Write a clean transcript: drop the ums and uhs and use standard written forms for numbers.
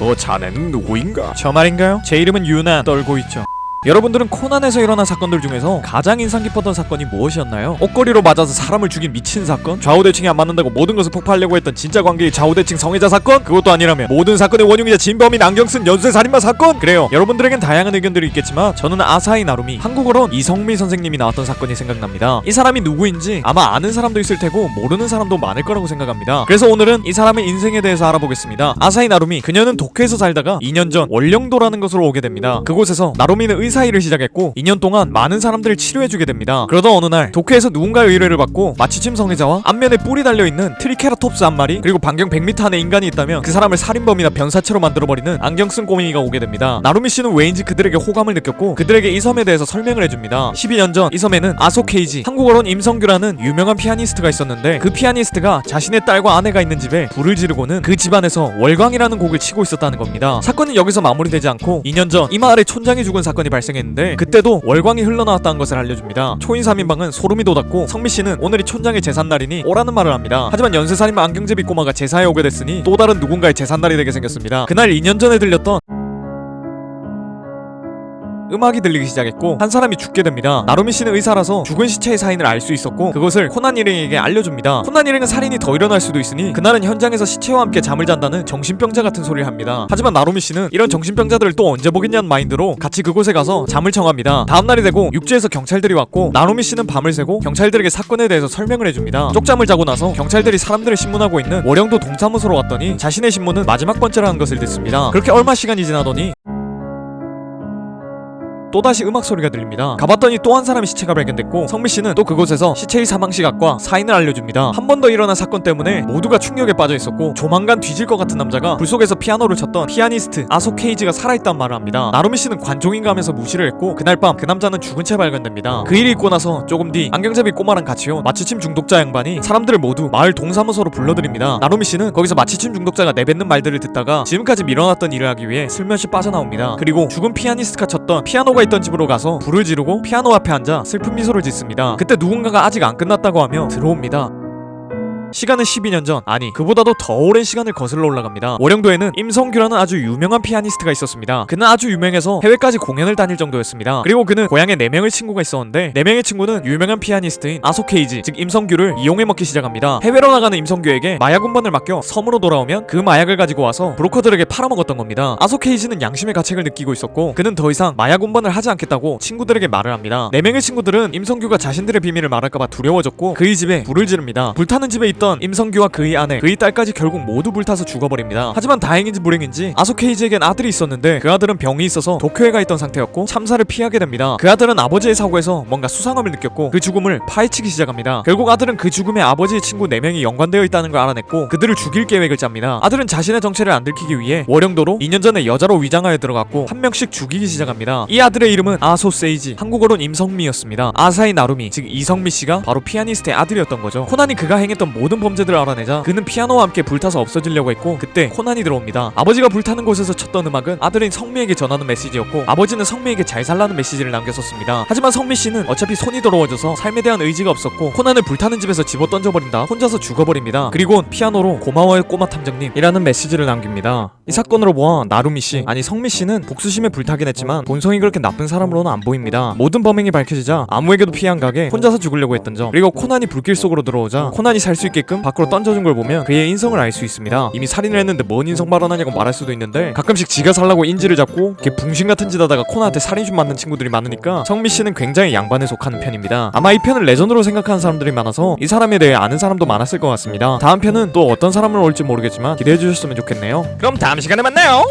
그 자네는 누구인가? 저 말인가요? 제 이름은 유난. 떨고 있죠. 여러분들은 코난에서 일어난 사건들 중에서 가장 인상 깊었던 사건이 무엇이었나요? 옷걸이로 맞아서 사람을 죽인 미친 사건? 좌우대칭이 안 맞는다고 모든 것을 폭파하려고 했던 진짜 관계의 좌우대칭 성애자 사건? 그것도 아니라면 모든 사건의 원흉이자 진범인 안경 쓴 연쇄 살인마 사건? 그래요, 여러분들에겐 다양한 의견들이 있겠지만 저는 아사히 나루미, 한국어론 이성미 선생님이 나왔던 사건이 생각납니다. 이 사람이 누구인지 아마 아는 사람도 있을 테고 모르는 사람도 많을 거라고 생각합니다. 그래서 오늘은 이 사람의 인생에 대해서 알아보겠습니다. 아사히 나루미, 그녀는 도쿄에서 살다가 2년 전 월령도라는 곳으로 오게 됩니다. 그곳에서 나루미는 의사 일을 시작했고 2년 동안 많은 사람들을 치료해주게 됩니다. 그러던 어느 날 도쿄에서 누군가의 의뢰를 받고 마취침 성애자와 앞면에 뿔이 달려있는 트리케라톱스 한 마리, 그리고 반경 100m 안에 인간이 있다면 그 사람을 살인범이나 변사체로 만들어버리는 안경 쓴 꼬맹이가 오게 됩니다. 나루미 씨는 왜인지 그들에게 호감을 느꼈고 그들에게 이 섬에 대해서 설명을 해줍니다. 12년 전 이 섬에는 아소케이지, 한국어론 임성규라는 유명한 피아니스트가 있었는데 그 피아니스트가 자신의 딸과 아내가 있는 집에 불을 지르고는 그 집안에서 월광이라는 곡을 치고 있었다는 겁니다. 사건은 여기서 마무리되지 않고 2년 전 이 마을에 촌장이 죽은 사건이 발생했는데 그때도 월광이 흘러나왔다는 것을 알려줍니다. 초인 3인방은 소름이 돋았고 성미씨는 오늘이 촌장의 제삿날이니 오라는 말을 합니다. 하지만 연쇄살인마 안경제비 꼬마가 제사에 오게 됐으니 또 다른 누군가의 제삿날이 되게 생겼습니다. 그날 2년 전에 들렸던 음악이 들리기 시작했고 한 사람이 죽게 됩니다. 나루미 씨는 의사라서 죽은 시체의 사인을 알 수 있었고 그것을 코난 일행에게 알려줍니다. 코난 일행은 살인이 더 일어날 수도 있으니 그날은 현장에서 시체와 함께 잠을 잔다는 정신병자 같은 소리를 합니다. 하지만 나루미 씨는 이런 정신병자들을 또 언제 보겠냐는 마인드로 같이 그곳에 가서 잠을 청합니다. 다음날이 되고 육지에서 경찰들이 왔고 나루미 씨는 밤을 새고 경찰들에게 사건에 대해서 설명을 해줍니다. 쪽잠을 자고 나서 경찰들이 사람들을 신문하고 있는 월영도 동사무소로 갔더니 자신의 신문은 마지막 번째라는 것을 듣습니다. 그렇게 얼마 시간이 지나더니 또다시 음악 소리가 들립니다. 가봤더니 또 한 사람의 시체가 발견됐고 성미씨는 또 그곳에서 시체의 사망 시각과 사인을 알려줍니다. 한 번 더 일어난 사건 때문에 모두가 충격에 빠져있었고 조만간 뒤질 것 같은 남자가 불 속에서 피아노를 쳤던 피아니스트 아소케이지가 살아있단 말을 합니다. 나루미씨는 관종인가 하면서 무시를 했고 그날 밤 그 남자는 죽은 채 발견됩니다. 그 일이 있고 나서 조금 뒤 안경잡이 꼬마랑 같이 온 마취침 중독자 양반이 사람들을 모두 마을 동사무소로 불러들입니다. 나루미씨는 거기서 마취침 중독자가 내뱉는 말들을 듣다가 지금까지 밀어놨던 일을 하기 위해 슬며시 빠져나옵니다. 그리고 죽은 피아니스트가 쳤던 피아노가 있던 집으로 가서 불을 지르고 피아노 앞에 앉아 슬픈 미소를 짓습니다. 그때 누군가가 아직 안 끝났다고 하며 들어옵니다. 시간은 12년 전, 아니 그보다도 더 오랜 시간을 거슬러 올라갑니다. 월영도에는 임성규라는 아주 유명한 피아니스트가 있었습니다. 그는 아주 유명해서 해외까지 공연을 다닐 정도였습니다. 그리고 그는 고향에 4명의 친구가 있었는데 4명의 친구는 유명한 피아니스트인 아소케이지, 즉 임성규를 이용해 먹기 시작합니다. 해외로 나가는 임성규에게 마약 운반을 맡겨 섬으로 돌아오면 그 마약을 가지고 와서 브로커들에게 팔아먹었던 겁니다. 아소케이지는 양심의 가책을 느끼고 있었고 그는 더 이상 마약 운반을 하지 않겠다고 친구들에게 말을 합니다. 4명의 친구들은 임성규가 자신들의 비밀을 말할까봐 두려워졌고 그의 집에 불을 지릅니다. 불타는 집에 있던 임성규와 그의 아내, 그의 딸까지 결국 모두 불타서 죽어버립니다. 하지만 다행인지 불행인지 아소케이지에겐 아들이 있었는데 그 아들은 병이 있어서 도쿄에 가 있던 상태였고 참사를 피하게 됩니다. 그 아들은 아버지의 사고에서 뭔가 수상함을 느꼈고 그 죽음을 파헤치기 시작합니다. 결국 아들은 그 죽음에 아버지의 친구 4명이 연관되어 있다는 걸 알아냈고 그들을 죽일 계획을 짭니다. 아들은 자신의 정체를 안 들키기 위해 월영도로 2년 전에 여자로 위장하여 들어갔고 한 명씩 죽이기 시작합니다. 이 아들의 이름은 아소세이지, 한국어론 임성미였습니다. 아사히 나루미, 즉 이성미 씨가 바로 피아니스트의 아들이었던 거죠. 코난이 그가 행했던 모든 범죄들을 알아내자 그는 피아노와 함께 불타서 없어지려고 했고 그때 코난이 들어옵니다. 아버지가 불타는 곳에서 쳤던 음악은 아들인 성미에게 전하는 메시지였고 아버지는 성미에게 잘 살라는 메시지를 남겼었습니다. 하지만 성미씨는 어차피 손이 더러워져서 삶에 대한 의지가 없었고 코난을 불타는 집에서 집어 던져버린다 혼자서 죽어버립니다. 그리고 피아노로 고마워요 꼬마 탐정님 이라는 메시지를 남깁니다. 이 사건으로 보아 나루미씨, 아니 성미씨는 복수심에 불타긴 했지만 본성이 그렇게 나쁜 사람으로는 안 보입니다. 모든 범행이 밝혀지자 아무에게도 피해 안 가게 혼자서 죽으려고 했던 점, 그리고 코난이 불길 속으로 들어오자 코난이 살 수 있게끔 밖으로 던져준 걸 보면 그의 인성을 알 수 있습니다. 이미 살인을 했는데 뭔 인성 발언하냐고 말할 수도 있는데 가끔씩 지가 살라고 인지를 잡고 걔 붕신 같은 짓 하다가 코난한테 살인죄 맞는 친구들이 많으니까 성미씨는 굉장히 양반에 속하는 편입니다. 아마 이 편을 레전드로 생각하는 사람들이 많아서 이 사람에 대해 아는 사람도 많았을 것 같습니다. 다음 편은 또 어떤 사람으로 올지 모르겠지만 기대해 주셨으면 좋겠네요. 그럼 다음 시간에 만나요.